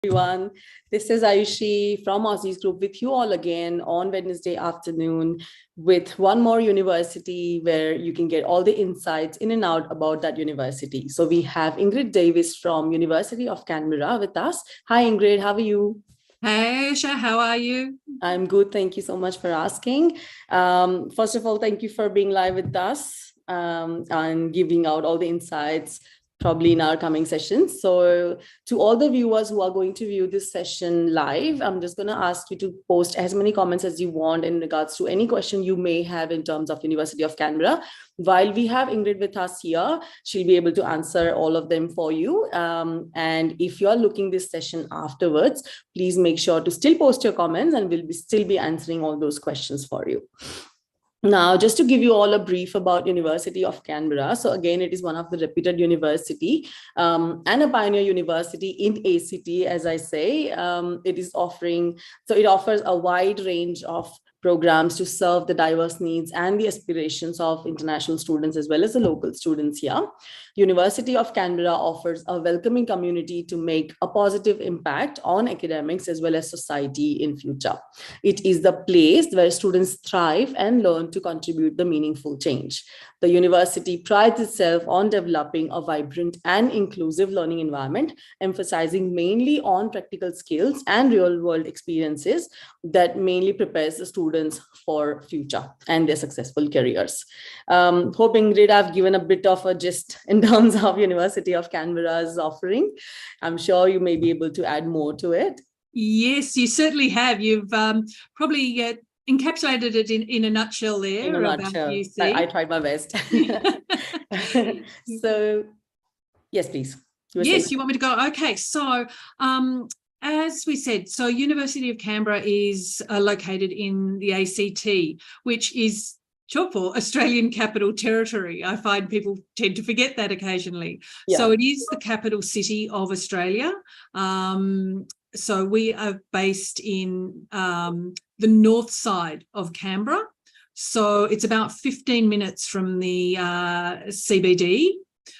Everyone. This is Aayushi from Aussizz Group with you all again on Wednesday afternoon with one more university where you can get all the insights in and out about that university. So we have Ingrid Davis from University of Canberra with us. Hi Ingrid, how are you? Hey, Aayusha, how are you? I'm good. Thank you so much for asking. First of all, thank you for being live with us and giving out all the insights probably in our coming sessions. So to all the viewers who are going to view this session live, I'm just going to ask you to post as many comments as you want in regards to any question you may have in terms of University of Canberra. While we have Ingrid with us here, she'll be able to answer all of them for you. And if you're looking this session afterwards, please make sure to still post your comments and we'll still be answering all those questions for you. Now, just to give you all a brief about University of Canberra. So again, it is one of the reputed university and a pioneer university in ACT, as I say. It offers a wide range of programs to serve the diverse needs and the aspirations of international students as well as the local students here. University of Canberra offers a welcoming community to make a positive impact on academics as well as society in future. It is the place where students thrive and learn to contribute the meaningful change. The university prides itself on developing a vibrant and inclusive learning environment, emphasizing mainly on practical skills and real-world experiences that mainly prepares the students for future and their successful careers. Hope Ingrid, I've given a bit of a gist in terms of University of Canberra's offering. I'm sure you may be able to add more to it. Yes, you certainly have. You've probably encapsulated it in a nutshell there. In a nutshell. I tried my best. So, yes, please. You want me to go? Okay, so as we said, so University of Canberra is located in the ACT, which is short for Australian Capital Territory. I find people tend to forget that occasionally. Yeah. So it is the capital city of Australia. So we are based in the north side of Canberra. So it's about 15 minutes from the CBD.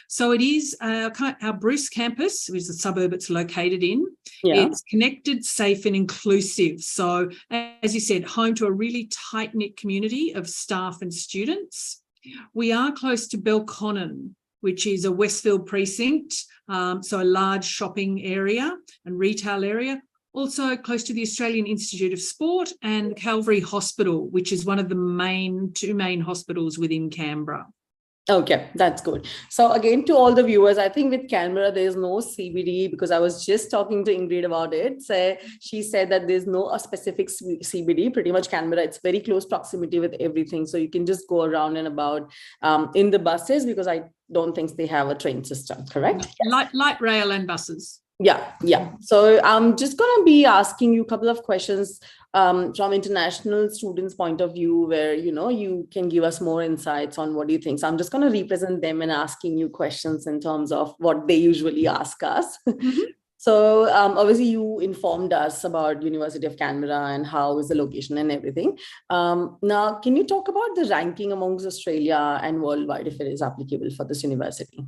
So it is our Bruce campus, which is the suburb it's located in. Yeah. It's connected, safe and inclusive. So as you said, home to a really tight-knit community of staff and students. We are close to Belconnen, which is a Westfield precinct, so a large shopping area and retail area. Also close to the Australian Institute of Sport and Calvary Hospital, which is one of the two main hospitals within Canberra. Okay, that's good. So again, to all the viewers, I think with Canberra, there's no CBD because I was just talking to Ingrid about it. So she said that there's no specific CBD, pretty much Canberra. It's very close proximity with everything. So you can just go around and about in the buses because I don't think they have a train system, correct? Light rail and buses. Yeah. So I'm just going to be asking you a couple of questions from international students' point of view, where, you can give us more insights on what do you think. So I'm just going to represent them and asking you questions in terms of what they usually ask us. Mm-hmm. So obviously you informed us about University of Canberra and how is the location and everything. Now, can you talk about the ranking amongst Australia and worldwide if it is applicable for this university?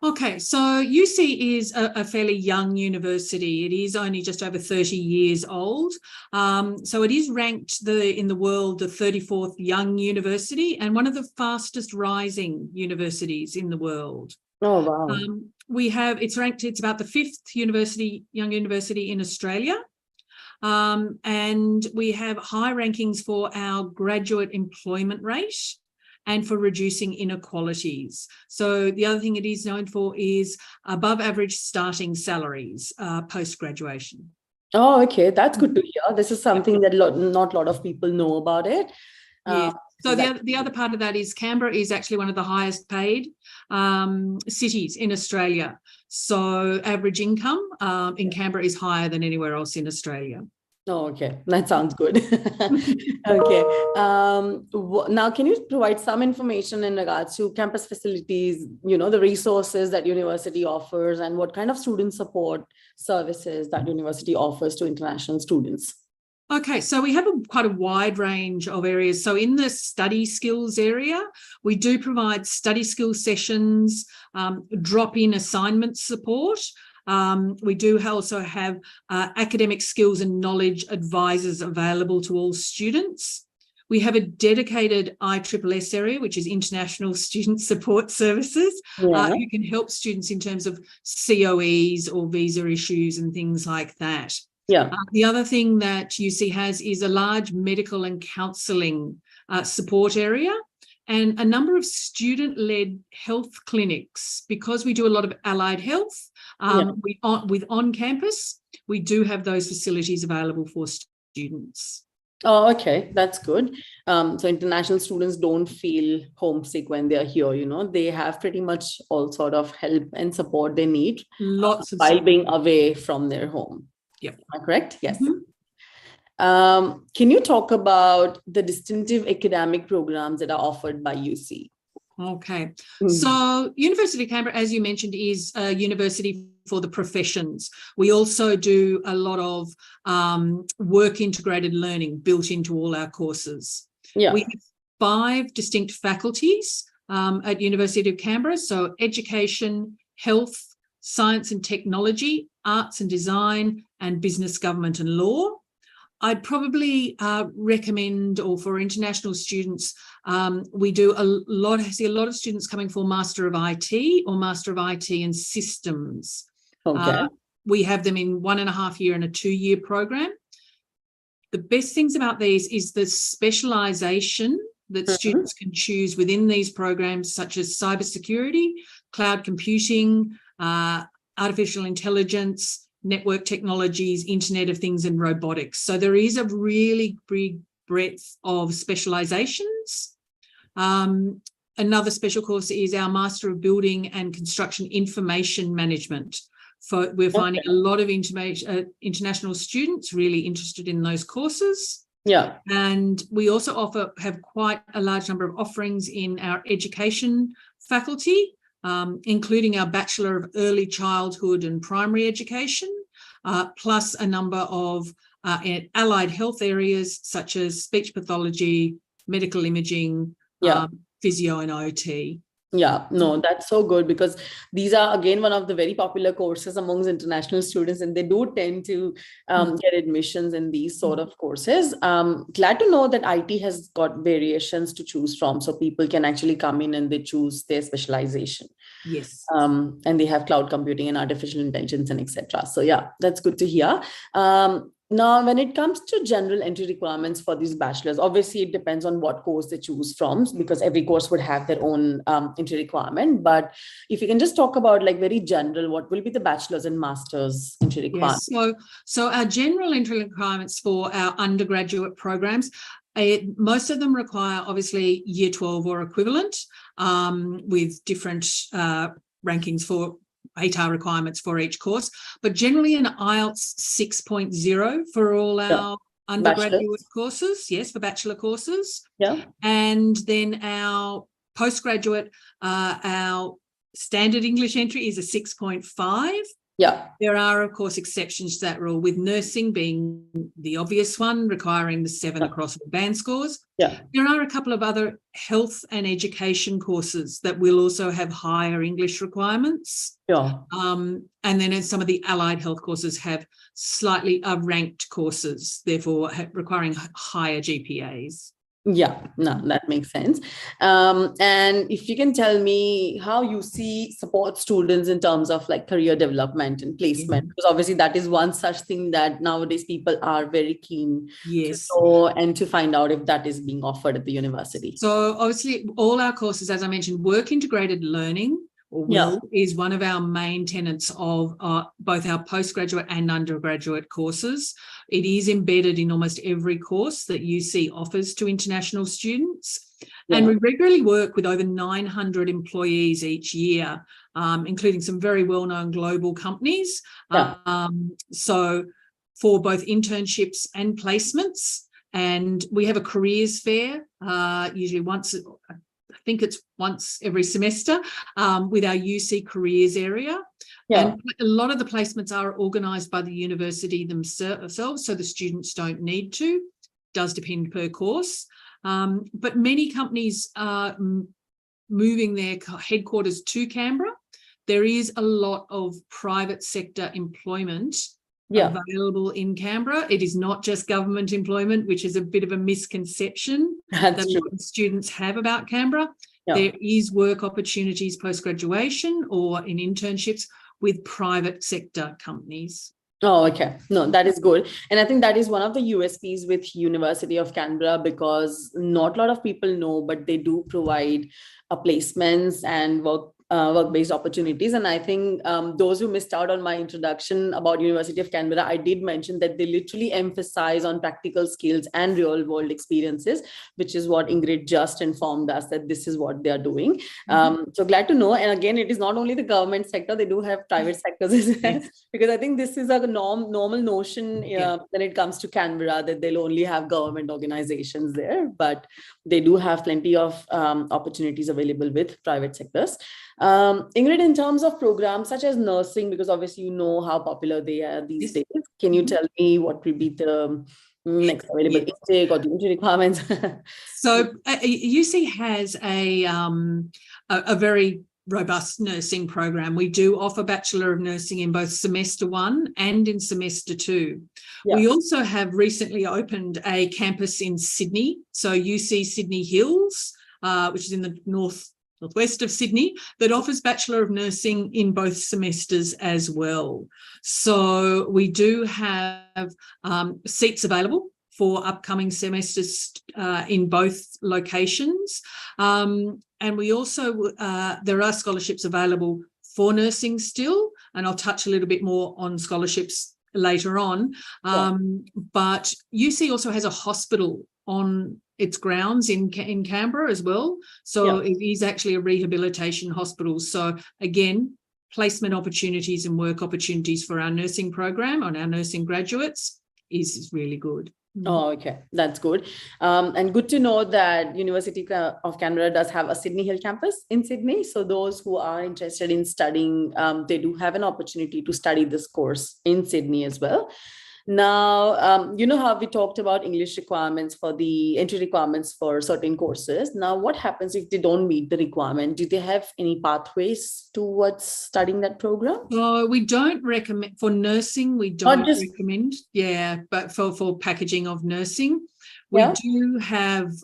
Okay, so UC is a fairly young university. It is only just over 30 years old. So it is ranked in the world the 34th young university and one of the fastest rising universities in the world. Oh, wow. It's about the 5th young university in Australia. And we have high rankings for our graduate employment rate and for reducing inequalities. So the other thing it is known for is above average starting salaries post-graduation. Oh, okay. That's good to hear. This is something that not a lot of people know about it. Yeah. So the other part of that is Canberra is actually one of the highest paid cities in Australia. So average income in Canberra is higher than anywhere else in Australia. Oh, okay. That sounds good. Okay. Now, can you provide some information in regards to campus facilities, the resources that university offers and what kind of student support services that university offers to international students? Okay, so we have quite a wide range of areas. So in the study skills area, we do provide study skills sessions, drop-in assignment support, We do also have academic skills and knowledge advisors available to all students. We have a dedicated ISSS area, which is International Student Support Services, who can help students in terms of COEs or visa issues and things like that. The other thing that UC has is a large medical and counselling support area and a number of student-led health clinics. Because we do a lot of allied health with on-campus, we do have those facilities available for students. Oh, okay, that's good. So international students don't feel homesick when they're here, you know, they have pretty much all sort of help and support they need while being away from their home. Yep. Am I correct? Yes. Can you talk about the distinctive academic programs that are offered by UC? Okay. So University of Canberra, as you mentioned, is a university for the professions. We also do a lot of work integrated learning built into all our courses. We have 5 distinct faculties at University of Canberra. So education, health, science and technology, arts and design, and business, government and law. I'd probably recommend, or for international students, we do I see a lot of students coming for Master of IT or Master of IT and Systems. We have them in 1.5 year and a 2-year program. The best things about these is the specialisation that students can choose within these programs, such as cybersecurity, cloud computing, artificial intelligence, network technologies, Internet of Things and robotics. So there is a really big breadth of specialisations. Another special course is our Master of Building and Construction Information Management. We're finding a lot of international students really interested in those courses. And we also have quite a large number of offerings in our education faculty, including our Bachelor of Early Childhood and Primary Education, plus a number of allied health areas such as speech pathology, medical imaging, physio and OT. No, that's so good, because these are again one of the very popular courses amongst international students, and they do tend to get admissions in these sort of courses. Glad to know that IT has got variations to choose from, so people can actually come in and they choose their specialization. Yes. And they have cloud computing and artificial intelligence and etc. So yeah, that's good to hear. Now, when it comes to general entry requirements for these bachelors, obviously it depends on what course they choose from, because every course would have their own entry requirement. But if you can just talk about like very general, what will be the bachelor's and master's entry requirements? Yes. So our general entry requirements for our undergraduate programs, most of them require obviously year 12 or equivalent, with different rankings for ATAR requirements for each course, but generally an IELTS 6.0 for all our undergraduate courses, yes, for bachelor courses. And then our postgraduate, our standard English entry is a 6.5. There are, of course, exceptions to that rule, with nursing being the obvious one, requiring the 7 across all band scores. There are a couple of other health and education courses that will also have higher English requirements. And then some of the allied health courses have slightly ranked courses, therefore requiring higher GPAs. No, that makes sense. And if you can tell me how you see support students in terms of like career development and placement, because obviously that is one such thing that nowadays people are very keen to know and to find out if that is being offered at the university. So obviously all our courses, as I mentioned, work integrated learning is one of our main tenets of both our postgraduate and undergraduate courses. It is embedded in almost every course that UC offers to international students. And we regularly work with over 900 employees each year, including some very well-known global companies. So for both internships and placements. And we have a careers fair, usually I think it's once every semester, with our UC careers area. And a lot of the placements are organised by the university themselves, so the students don't need to. It does depend per course. But many companies are moving their headquarters to Canberra. there is a lot of private sector employment available in Canberra. It is not just government employment, which is a bit of a misconception that a lot of students have about Canberra. There is work opportunities post-graduation or in internships with private sector companies. Oh, okay. No, that is good. And I think that is one of the USPs with University of Canberra, because not a lot of people know, but they do provide placements and work-based opportunities. And I think those who missed out on my introduction about University of Canberra, I did mention that they literally emphasize on practical skills and real world experiences, which is what Ingrid just informed us that this is what they are doing. So glad to know. And again, it is not only the government sector, they do have private sectors as well, because I think this is a normal notion when it comes to Canberra, that they'll only have government organizations there, but they do have plenty of opportunities available with private sectors. Ingrid, in terms of programs such as nursing, because obviously you know how popular they are these days, can you tell me what will be the next available intake or the entry requirements? So UC has a very robust nursing program. We do offer Bachelor of Nursing in both semester 1 and in semester 2. We also have recently opened a campus in Sydney, so UC Sydney Hills, which is in the northwest of Sydney, that offers Bachelor of Nursing in both semesters as well. So we do have seats available for upcoming semesters in both locations. And we also, there are scholarships available for nursing still, and I'll touch a little bit more on scholarships later on. But UC also has a hospital on its grounds in Canberra as well. So it is actually a rehabilitation hospital. So again, placement opportunities and work opportunities for our nursing program on our nursing graduates is really good. Oh, okay. That's good. And good to know that University of Canberra does have a Sydney Hill campus in Sydney. So those who are interested in studying, they do have an opportunity to study this course in Sydney as well. Now, you know how we talked about English requirements for the entry requirements for certain courses. Now, what happens if they don't meet the requirement? Do they have any pathways towards studying that program? We don't recommend for nursing. We don't recommend. But for packaging of nursing, we do have.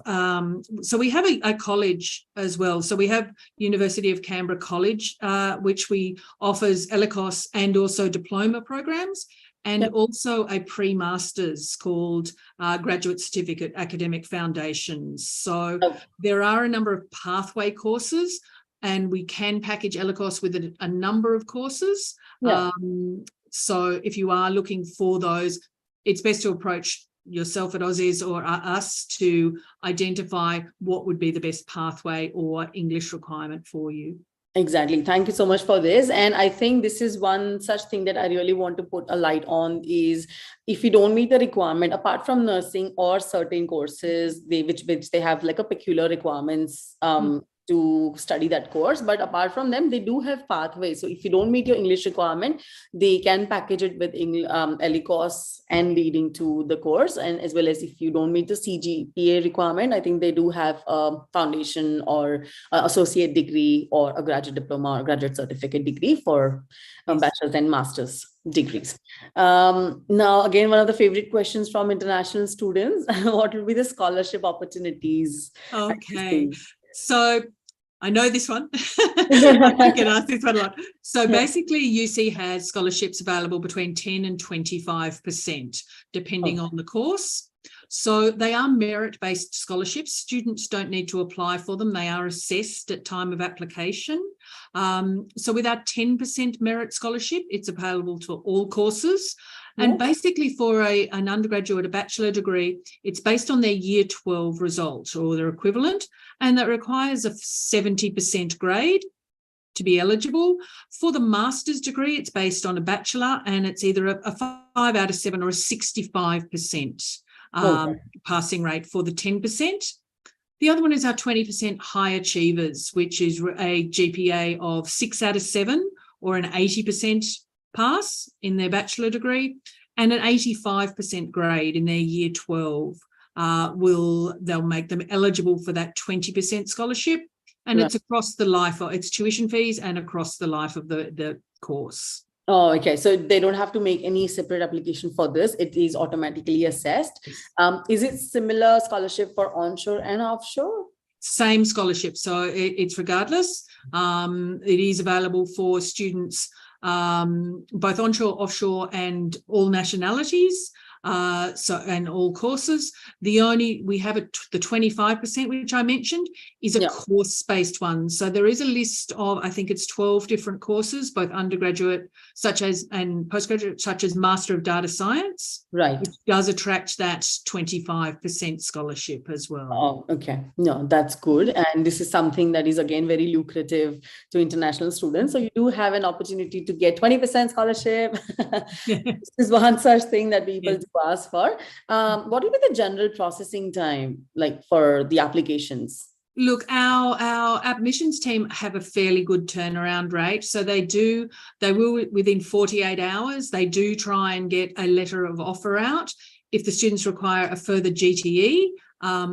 So we have a college as well. So we have University of Canberra College, which we offers ELICOS and also diploma programs. And also a pre-masters called Graduate Certificate Academic Foundations. So there are a number of pathway courses, and we can package ELICOS with a number of courses. So if you are looking for those, it's best to approach yourself at Aussizz or us to identify what would be the best pathway or English requirement for you. Exactly. Thank you so much for this. And I think this is one such thing that I really want to put a light on is if you don't meet the requirement, apart from nursing or certain courses, which they have like a peculiar requirements to study that course. But apart from them, they do have pathways. So if you don't meet your English requirement, they can package it with ELICOS and leading to the course. And as well as if you don't meet the CGPA requirement, I think they do have a foundation or associate degree or a graduate diploma or graduate certificate degree for bachelor's and master's degrees. Now, again, one of the favorite questions from international students, what will be the scholarship opportunities? Okay. So I know this one. I get asked this one a lot. So basically, UC has scholarships available between 10 and 25%, depending on the course. So they are merit-based scholarships. Students don't need to apply for them. They are assessed at time of application. So with our 10% merit scholarship, it's available to all courses. And basically for an undergraduate, a bachelor degree, it's based on their year 12 result or their equivalent, and that requires a 70% grade to be eligible. For the master's degree, it's based on a bachelor, and it's either a 5 out of 7 or a 65% passing rate for the 10%. The other one is our 20% high achievers, which is a GPA of 6 out of 7 or an 80% pass in their bachelor degree, and an 85% grade in their year 12 they'll make them eligible for that 20% scholarship. And it's across the life of it's tuition fees and across the life of the course. Oh, okay. So they don't have to make any separate application for this. It is automatically assessed. Is it similar scholarship for onshore and offshore? Same scholarship. So it's regardless. It is available for students, both onshore, offshore, and all nationalities. And all courses. We have the 25%, which I mentioned, is a course-based one. So there is a list of, I think it's 12 different courses, both undergraduate and postgraduate, such as Master of Data Science. Right. Which does attract that 25% scholarship as well. Oh, okay. No, that's good. And this is something that is, again, very lucrative to international students. So you do have an opportunity to get 20% scholarship. This is one such thing that people do ask for. What will be the general processing time like for the applications? Look, our admissions team have a fairly good turnaround rate. So they will within 48 hours, they do try and get a letter of offer out. If the students require a further GTE,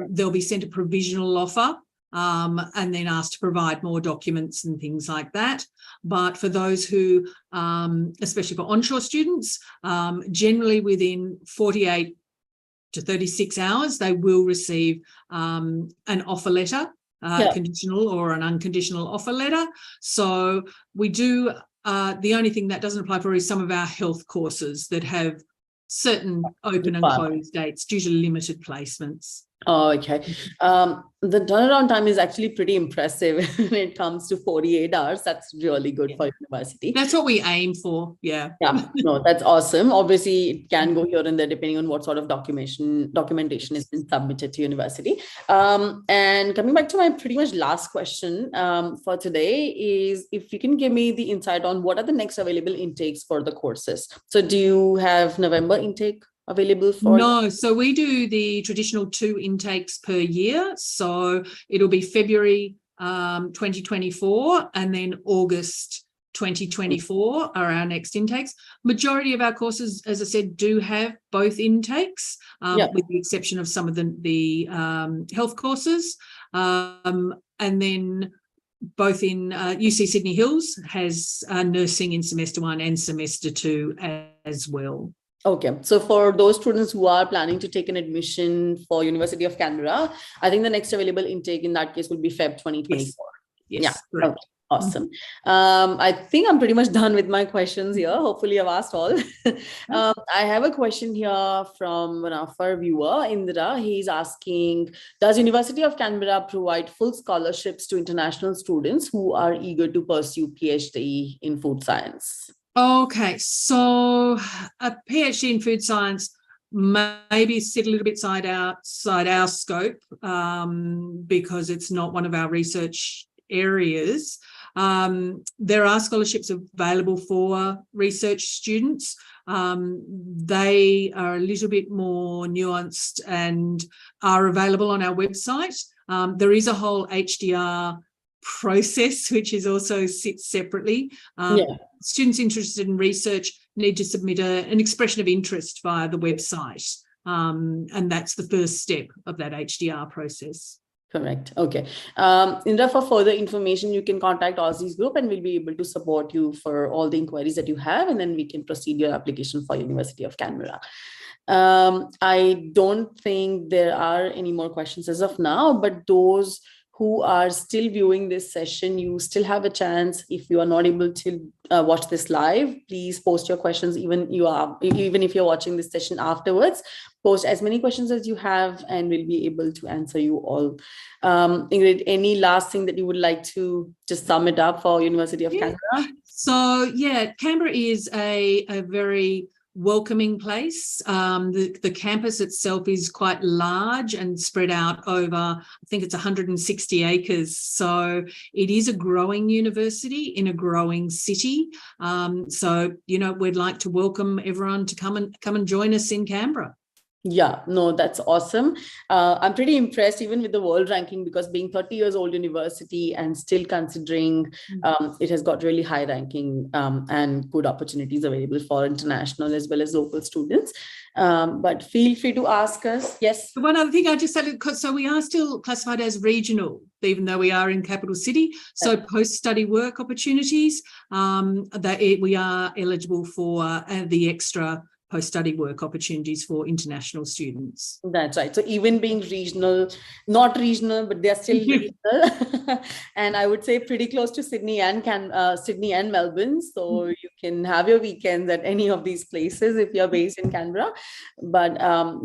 they'll be sent a provisional offer and then asked to provide more documents and things like that. But for those who, especially for onshore students, generally within 48 to 36 hours, they will receive an offer letter, conditional or an unconditional offer letter. So we do, the only thing that doesn't apply for is some of our health courses that have certain open and closed dates due to limited placements. Oh, okay. The turnaround time is actually pretty impressive when it comes to 48 hours. That's really good for university. That's what we aim for. Yeah. Yeah. No, that's awesome. Obviously, it can go here and there depending on what sort of documentation has been submitted to university. And coming back to my pretty much last question for today is if you can give me the insight on what are the next available intakes for the courses. So do you have November intake available for? No, so we do the traditional 2 intakes per year. So it'll be February 2024 and then August 2024 are our next intakes. Majority of our courses, as I said, do have both intakes, with the exception of some of the health courses. And then both in UC Sydney Hills has nursing in semester 1 and semester 2 as well. Okay, so for those students who are planning to take an admission for University of Canberra, I think the next available intake in that case would be Feb 2024. Yes, correct. Okay, awesome. I think I'm pretty much done with my questions here. Hopefully I've asked all. I have a question here from one of our viewer, Indra. He's asking, does University of Canberra provide full scholarships to international students who are eager to pursue PhD in food science? Okay, so a PhD in food science maybe sit a little bit outside our scope because it's not one of our research areas. There are scholarships available for research students. They are a little bit more nuanced and are available on our website. There is a whole HDR process, which is also sits separately. Students interested in research need to submit an expression of interest via the website. And that's the first step of that HDR process. Correct. Okay. Indra, for further information, you can contact Aussizz Group and we'll be able to support you for all the inquiries that you have, and then we can proceed your application for University of Canberra. I don't think there are any more questions as of now, but those who are still viewing this session, you still have a chance. If you are not able to watch this live, please post your questions. Even if you're watching this session afterwards, post as many questions as you have and we'll be able to answer you all. Ingrid, any last thing that you would like to just sum it up for University of Canberra? So Canberra is a very welcoming place. The campus itself is quite large and spread out over, I think it's 160 acres. So it is a growing university in a growing city. So, we'd like to welcome everyone to come and join us in Canberra. Yeah, no, that's awesome. I'm pretty impressed even with the world ranking, because being 30 years old university and still considering it has got really high ranking and good opportunities available for international as well as local students. But feel free to ask us. Yes. One other thing I just said, so we are still classified as regional, even though we are in capital city. So post-study work opportunities, we are eligible for the extra post-study work opportunities for international students. That's right. So even being regional, not regional, but they're still regional. And I would say pretty close to Sydney and Melbourne. So you can have your weekends at any of these places if you're based in Canberra. But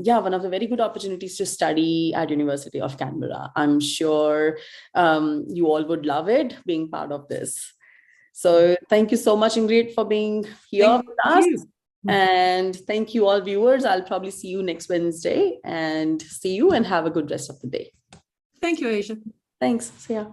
yeah, one of the very good opportunities to study at University of Canberra. I'm sure you all would love it being part of this. So thank you so much, Ingrid, for being here with us. And thank you all viewers. I'll probably see you next Wednesday, and see you and have a good rest of the day. Thank you, Aisha. Thanks. See ya.